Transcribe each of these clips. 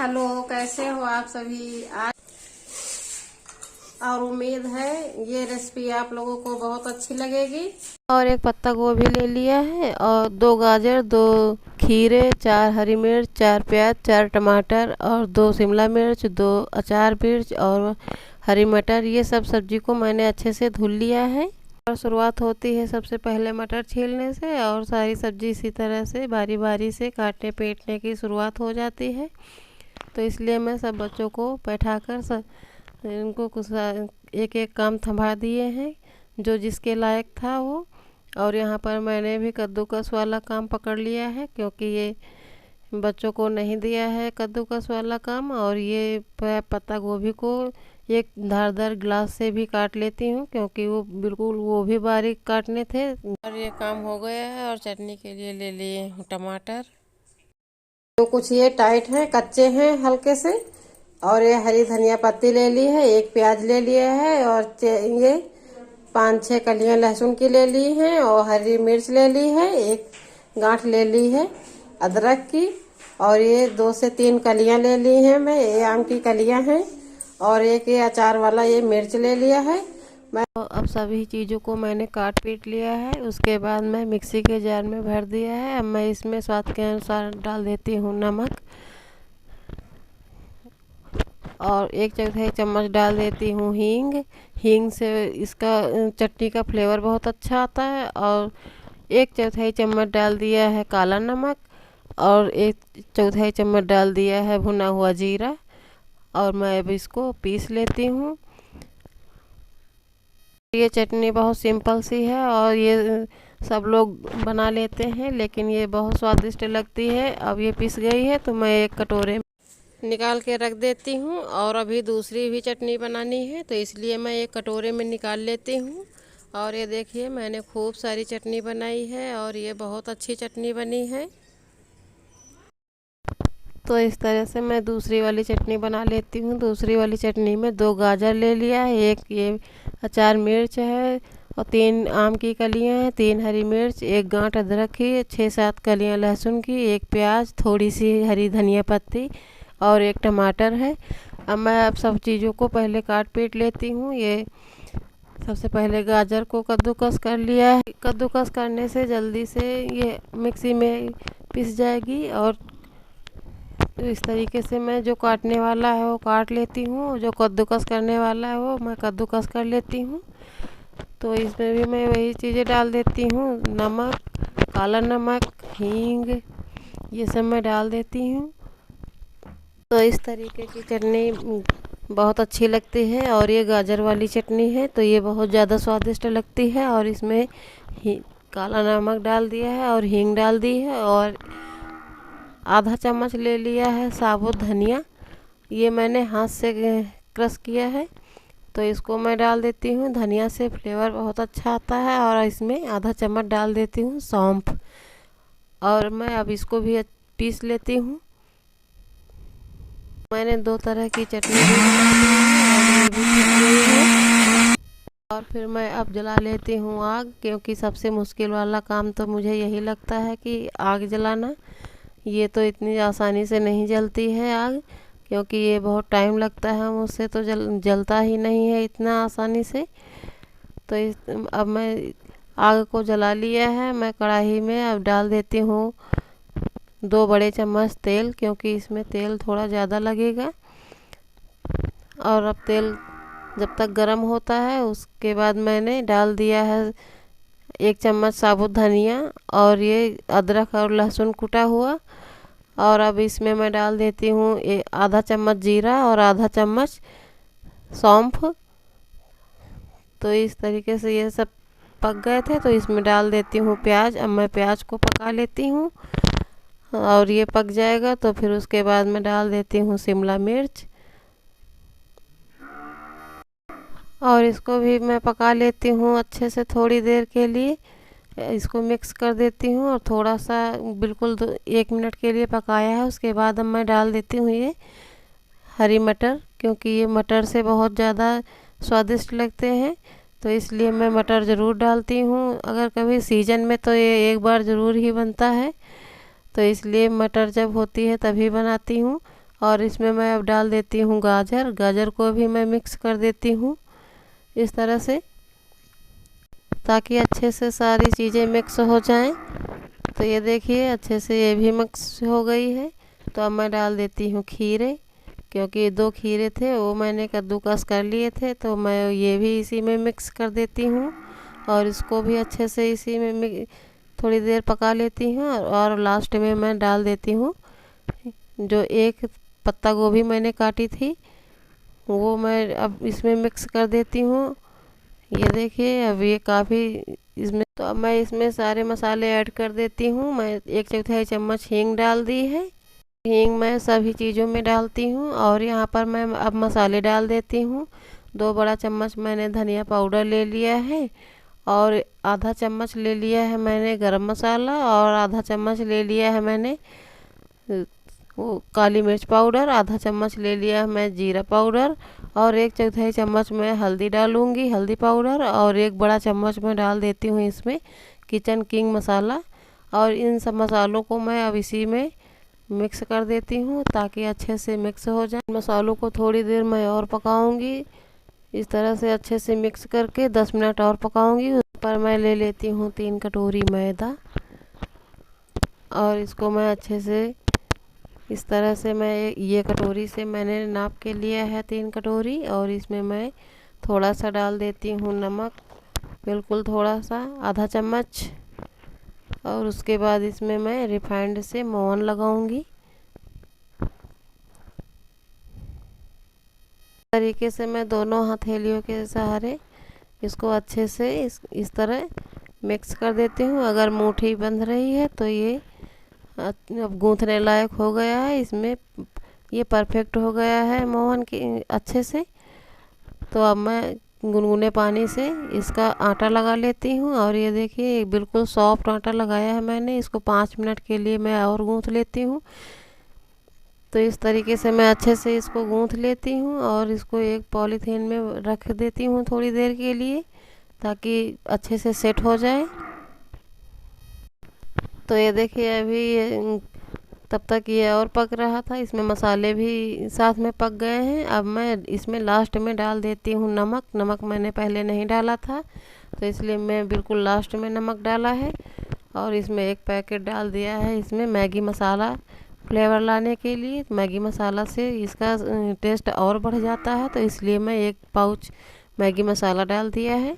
Hello, कैसे हो आप सभी। आज और उम्मीद है ये रेसिपी आप लोगों को बहुत अच्छी लगेगी। और एक पत्ता गोभी ले लिया है और 2 गाजर, 2 खीरे, 4 हरी मिर्च, 4 प्याज, 4 टमाटर और 2 शिमला मिर्च, 2 अचार मिर्च और हरी मटर। ये सब सब्जी को मैंने अच्छे से धुल लिया है। और शुरुआत होती है सबसे पहले मटर छीलने से, और सारी सब्जी इसी तरह से बारी बारी से काटने पीटने की शुरुआत हो जाती है। तो इसलिए मैं सब बच्चों को बैठाकर इनको कुछ एक एक काम थमा दिए हैं जो जिसके लायक था वो। और यहाँ पर मैंने भी कद्दूकस वाला काम पकड़ लिया है, क्योंकि ये बच्चों को नहीं दिया है कद्दूकस वाला काम। और ये पत्ता गोभी को एक धारदार ग्लास से भी काट लेती हूँ, क्योंकि वो बिल्कुल वो भी बारीक काटने थे। और ये काम हो गया है। और चटनी के लिए ले लिए हूँ टमाटर। तो कुछ ये टाइट हैं, कच्चे हैं हल्के से। और ये हरी धनिया पत्ती ले ली है, एक प्याज ले लिया है, और ये 5-6 कलियां लहसुन की ले ली हैं, और हरी मिर्च ले ली है, एक गांठ ले ली है अदरक की। और ये 2 से 3 कलियां ले ली हैं, मैं ये आम की कलियां हैं। और एक ये अचार वाला ये मिर्च ले लिया है। अब सभी चीज़ों को मैंने काट पीट लिया है। उसके बाद मैं मिक्सी के जार में भर दिया है। अब मैं इसमें स्वाद के अनुसार डाल देती हूँ नमक, और 1/4 चम्मच डाल देती हूँ हींग। हींग से इसका चटनी का फ्लेवर बहुत अच्छा आता है। और 1/4 चम्मच डाल दिया है काला नमक, और 1/4 चम्मच डाल दिया है भुना हुआ जीरा। और मैं अब इसको पीस लेती हूँ। ये चटनी बहुत सिंपल सी है और ये सब लोग बना लेते हैं, लेकिन ये बहुत स्वादिष्ट लगती है। अब ये पिस गई है तो मैं एक कटोरे में निकाल के रख देती हूँ। और अभी दूसरी भी चटनी बनानी है, तो इसलिए मैं एक कटोरे में निकाल लेती हूँ। और ये देखिए, मैंने खूब सारी चटनी बनाई है और ये बहुत अच्छी चटनी बनी है। तो इस तरह से मैं दूसरी वाली चटनी बना लेती हूँ। दूसरी वाली चटनी में 2 गाजर ले लिया है, एक ये अचार मिर्च है, और 3 आम की कलियाँ हैं, 3 हरी मिर्च, एक गांठ अदरक की, 6-7 कलियाँ लहसुन की, एक प्याज, थोड़ी सी हरी धनिया पत्ती और एक टमाटर है। अब मैं सब चीज़ों को पहले काट पीट लेती हूँ। ये सबसे पहले गाजर को कद्दूकस कर लिया है। कद्दूकस करने से जल्दी से ये मिक्सी में पिस जाएगी। और तो इस तरीके से मैं जो काटने वाला है वो काट लेती हूँ, जो कद्दूकस करने वाला है वो मैं कद्दूकस कर लेती हूँ। तो इसमें भी मैं वही चीज़ें डाल देती हूँ, नमक, काला नमक, हींग, ये सब मैं डाल देती हूँ। तो इस तरीके की चटनी बहुत अच्छी लगती है। और ये गाजर वाली चटनी है तो ये बहुत ज़्यादा स्वादिष्ट लगती है। और इसमें काला नमक डाल दिया है और हींग डाल दी है, और आधा चम्मच ले लिया है साबुत धनिया। ये मैंने हाथ से क्रश किया है, तो इसको मैं डाल देती हूँ। धनिया से फ्लेवर बहुत अच्छा आता है। और इसमें आधा चम्मच डाल देती हूँ सौंफ। और मैं अब इसको भी पीस लेती हूँ। मैंने 2 तरह की चटनी भी बना ली है और ये भी पीस गई है। और फिर मैं अब जला लेती हूँ आग, क्योंकि सबसे मुश्किल वाला काम तो मुझे यही लगता है कि आग जलाना। ये तो इतनी आसानी से नहीं जलती है आग, क्योंकि ये बहुत टाइम लगता है, मुझसे तो जलता ही नहीं है इतना आसानी से। तो अब मैं आग को जला लिया है। मैं कढ़ाई में अब डाल देती हूँ 2 बड़े चम्मच तेल, क्योंकि इसमें तेल थोड़ा ज़्यादा लगेगा। और अब तेल जब तक गर्म होता है, उसके बाद मैंने डाल दिया है 1 चम्मच साबुत धनिया और ये अदरक और लहसुन कुटा हुआ। और अब इसमें मैं डाल देती हूँ आधा चम्मच जीरा और आधा चम्मच सौंफ। तो इस तरीके से ये सब पक गए थे, तो इसमें डाल देती हूँ प्याज। अब मैं प्याज को पका लेती हूँ, और ये पक जाएगा तो फिर उसके बाद मैं डाल देती हूँ शिमला मिर्च, और इसको भी मैं पका लेती हूँ अच्छे से थोड़ी देर के लिए। इसको मिक्स कर देती हूँ और थोड़ा सा बिल्कुल 1 मिनट के लिए पकाया है। उसके बाद अब मैं डाल देती हूँ ये हरी मटर, क्योंकि ये मटर से बहुत ज़्यादा स्वादिष्ट लगते हैं, तो इसलिए मैं मटर ज़रूर डालती हूँ। अगर कभी सीजन में तो ये एक बार ज़रूर ही बनता है, तो इसलिए मटर जब होती है तभी बनाती हूँ। और इसमें मैं अब डाल देती हूँ गाजर। गाजर को भी मैं मिक्स कर देती हूँ इस तरह से, ताकि अच्छे से सारी चीज़ें मिक्स हो जाएं। तो ये देखिए अच्छे से ये भी मिक्स हो गई है। तो अब मैं डाल देती हूँ खीरे, क्योंकि 2 खीरे थे वो मैंने कद्दूकस कर लिए थे, तो मैं ये भी इसी में मिक्स कर देती हूँ और इसको भी अच्छे से इसी में थोड़ी देर पका लेती हूँ। और लास्ट में मैं डाल देती हूँ जो 1 पत्ता गोभी मैंने काटी थी, वो मैं अब इसमें मिक्स कर देती हूँ। ये देखिए अब ये काफ़ी इसमें, तो अब मैं इसमें सारे मसाले ऐड कर देती हूँ। मैं 1/4 चम्मच हींग डाल दी है। हींग मैं सभी चीज़ों में डालती हूँ। और यहाँ पर मैं अब मसाले डाल देती हूँ। 2 बड़ा चम्मच मैंने धनिया पाउडर ले लिया है, और आधा चम्मच ले लिया है मैंने गरम मसाला, और आधा चम्मच ले लिया है मैंने वो काली मिर्च पाउडर, आधा चम्मच ले लिया है मैं जीरा पाउडर, और 1/4 चम्मच मैं हल्दी डालूँगी, हल्दी पाउडर, और 1 बड़ा चम्मच मैं डाल देती हूँ इसमें किचन किंग मसाला। और इन सब मसालों को मैं अब इसी में मिक्स कर देती हूँ ताकि अच्छे से मिक्स हो जाए। मसालों को थोड़ी देर मैं और पकाऊंगी, इस तरह से अच्छे से मिक्स करके 10 मिनट और पकाऊंगी। उस पर मैं ले लेती हूँ 3 कटोरी मैदा, और इसको मैं अच्छे से इस तरह से मैं ये कटोरी से मैंने नाप के लिया है 3 कटोरी, और इसमें मैं थोड़ा सा डाल देती हूँ नमक, बिल्कुल थोड़ा सा, आधा चम्मच। और उसके बाद इसमें मैं रिफाइंड से मोहन लगाऊंगी। तरीके से मैं दोनों हथेलियों के सहारे इसको अच्छे से इस तरह मिक्स कर देती हूँ। अगर मुट्ठी बंध रही है तो ये अब गूंथने लायक हो गया है, इसमें ये परफेक्ट हो गया है मोहन की अच्छे से। तो अब मैं गुनगुने पानी से इसका आटा लगा लेती हूँ, और ये देखिए बिल्कुल सॉफ्ट आटा लगाया है मैंने। इसको 5 मिनट के लिए मैं और गूंथ लेती हूँ। तो इस तरीके से मैं अच्छे से इसको गूंथ लेती हूँ, और इसको एक पॉलीथीन में रख देती हूँ थोड़ी देर के लिए, ताकि अच्छे से सेट हो जाए। तो ये देखिए अभी ये तब तक ये और पक रहा था, इसमें मसाले भी साथ में पक गए हैं। अब मैं इसमें लास्ट में डाल देती हूँ नमक। नमक मैंने पहले नहीं डाला था, तो इसलिए मैं बिल्कुल लास्ट में नमक डाला है। और इसमें 1 पैकेट डाल दिया है इसमें मैगी मसाला, फ्लेवर लाने के लिए। मैगी मसाला से इसका टेस्ट और बढ़ जाता है, तो इसलिए मैं 1 पाउच मैगी मसाला डाल दिया है।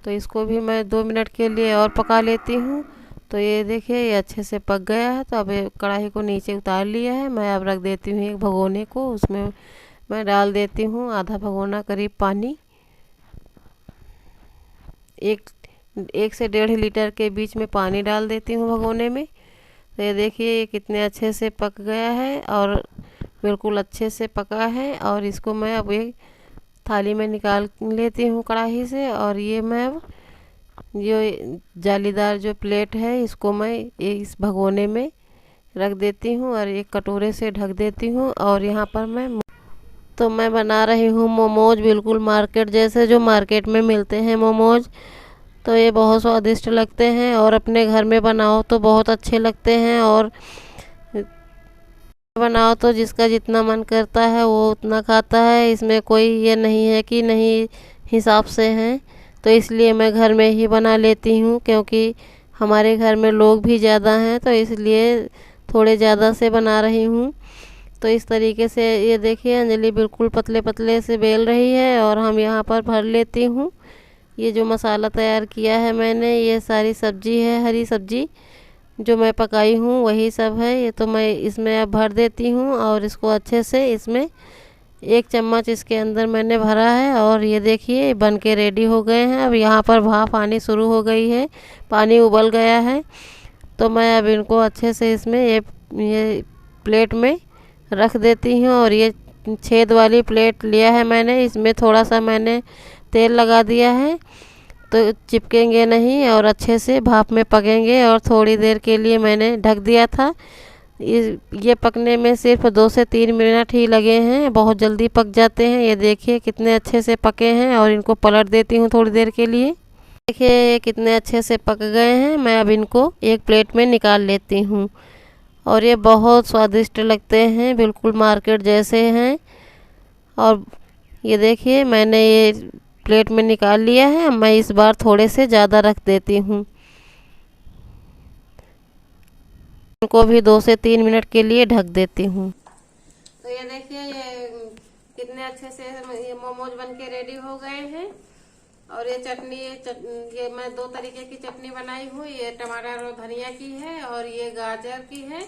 तो इसको भी मैं 2 मिनट के लिए और पका लेती हूँ। तो ये देखिए ये अच्छे से पक गया है। तो अब कढ़ाई को नीचे उतार लिया है। मैं अब रख देती हूँ एक भगोने को, उसमें मैं डाल देती हूँ आधा भगोना करीब पानी। 1 से 1.5 लीटर के बीच में पानी डाल देती हूँ भगोने में। तो ये देखिए ये कितने अच्छे से पक गया है, और बिल्कुल अच्छे से पका है। और इसको मैं अब एक थाली में निकाल लेती हूँ कढ़ाई से। और ये मैं अब जो जालीदार जो प्लेट है इसको मैं इस भगोने में रख देती हूँ, और एक कटोरे से ढक देती हूँ। और यहाँ पर मैं बना रही हूँ मोमोज, बिल्कुल मार्केट जैसे जो मार्केट में मिलते हैं मोमोज। तो ये बहुत स्वादिष्ट लगते हैं, और अपने घर में बनाओ तो बहुत अच्छे लगते हैं। और बनाओ तो जिसका जितना मन करता है वो उतना खाता है। इसमें कोई ये नहीं है कि नहीं हिसाब से हैं। तो इसलिए मैं घर में ही बना लेती हूँ, क्योंकि हमारे घर में लोग भी ज़्यादा हैं, तो इसलिए थोड़े ज़्यादा से बना रही हूँ। तो इस तरीके से ये देखिए अंजलि बिल्कुल पतले पतले से बेल रही है, और हम यहाँ पर भर लेती हूँ। ये जो मसाला तैयार किया है मैंने, ये सारी सब्जी है, हरी सब्जी जो मैं पकाई हूँ वही सब है। ये तो मैं इसमें अब भर देती हूँ, और इसको अच्छे से इसमें 1 चम्मच इसके अंदर मैंने भरा है। और ये देखिए बन के रेडी हो गए हैं। अब यहाँ पर भाप आनी शुरू हो गई है, पानी उबल गया है। तो मैं अब इनको अच्छे से इसमें ये प्लेट में रख देती हूँ। और ये छेद वाली प्लेट लिया है मैंने, इसमें थोड़ा सा मैंने तेल लगा दिया है, तो चिपकेंगे नहीं और अच्छे से भाप में पकेंगे। और थोड़ी देर के लिए मैंने ढक दिया था। ये पकने में सिर्फ 2 से 3 मिनट ही लगे हैं, बहुत जल्दी पक जाते हैं। ये देखिए कितने अच्छे से पके हैं, और इनको पलट देती हूँ थोड़ी देर के लिए। देखिए कितने अच्छे से पक गए हैं। मैं अब इनको एक प्लेट में निकाल लेती हूँ। और ये बहुत स्वादिष्ट लगते हैं, बिल्कुल मार्केट जैसे हैं। और ये देखिए मैंने ये प्लेट में निकाल लिया है। मैं इस बार थोड़े से ज़्यादा रख देती हूँ। इनको भी 2 से 3 मिनट के लिए ढक देती हूँ। तो ये देखिए ये कितने अच्छे से ये मोमोज बन के रेडी हो गए हैं। और ये चटनी ये मैं 2 तरीके की चटनी बनाई हूँ। ये टमाटर और धनिया की है और ये गाजर की है।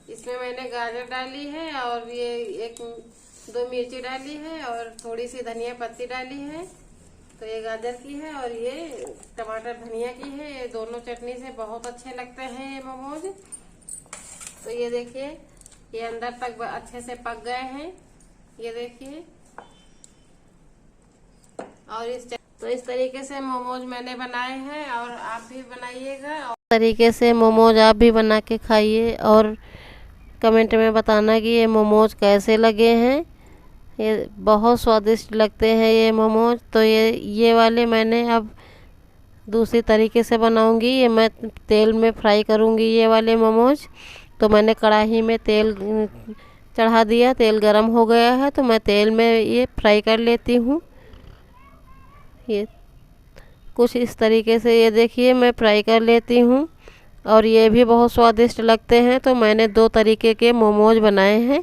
इसमें मैंने गाजर डाली है और ये 2 मिर्ची डाली है और थोड़ी सी धनिया पत्ती डाली है। तो ये गाजर की है और ये टमाटर धनिया की है। ये दोनों चटनी से बहुत अच्छे लगते हैं ये मोमोज। तो ये देखिए ये अंदर तक अच्छे से पक गए हैं, ये देखिए। और इस तरीके से मोमोज मैंने बनाए हैं और आप भी बनाइएगा। इस तरीके से मोमोज आप भी बना के खाइए और कमेंट में बताना कि ये मोमोज कैसे लगे हैं। ये बहुत स्वादिष्ट लगते हैं ये मोमोज। तो ये वाले मैंने अब दूसरी तरीके से बनाऊंगी। ये मैं तेल में फ्राई करूंगी ये वाले मोमोज। तो मैंने कढ़ाई में तेल चढ़ा दिया, तेल गरम हो गया है तो मैं तेल में ये फ्राई कर लेती हूँ। ये कुछ इस तरीके से ये देखिए मैं फ्राई कर लेती हूँ और ये भी बहुत स्वादिष्ट लगते हैं। तो मैंने 2 तरीके के मोमोज बनाए हैं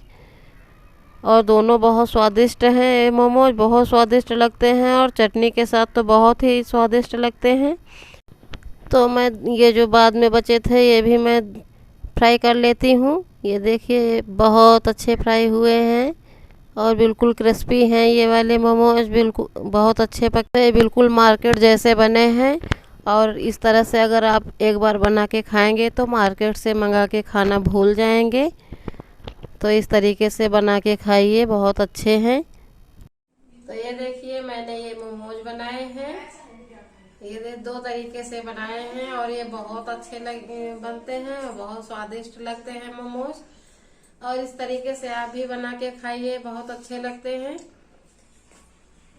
और दोनों बहुत स्वादिष्ट हैं। ये मोमोज बहुत स्वादिष्ट लगते हैं और चटनी के साथ तो बहुत ही स्वादिष्ट लगते हैं। तो मैं ये जो बाद में बचे थे ये भी मैं फ्राई कर लेती हूँ। ये देखिए बहुत अच्छे फ्राई हुए हैं और बिल्कुल क्रिस्पी हैं ये वाले मोमोज। बिल्कुल बहुत अच्छे पकते हैं, बिल्कुल मार्केट जैसे बने हैं। और इस तरह से अगर आप एक बार बना के खाएंगे तो मार्केट से मंगा के खाना भूल जाएंगे। तो इस तरीके से बना के खाइए, बहुत अच्छे हैं। तो ये देखिए मैंने ये मोमोज बनाए हैं। ये 2 तरीके से बनाए हैं और ये बहुत अच्छे बनते हैं और बहुत स्वादिष्ट लगते हैं मोमोज। और इस तरीके से आप भी बना के खाइए, बहुत अच्छे लगते हैं।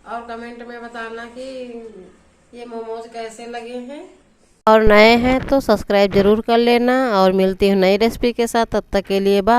और कमेंट में बताना कि ये मोमोज कैसे लगे हैं। और नए हैं तो सब्सक्राइब जरूर कर लेना और मिलती हूँ नई रेसिपी के साथ। तब तक के लिए बाय।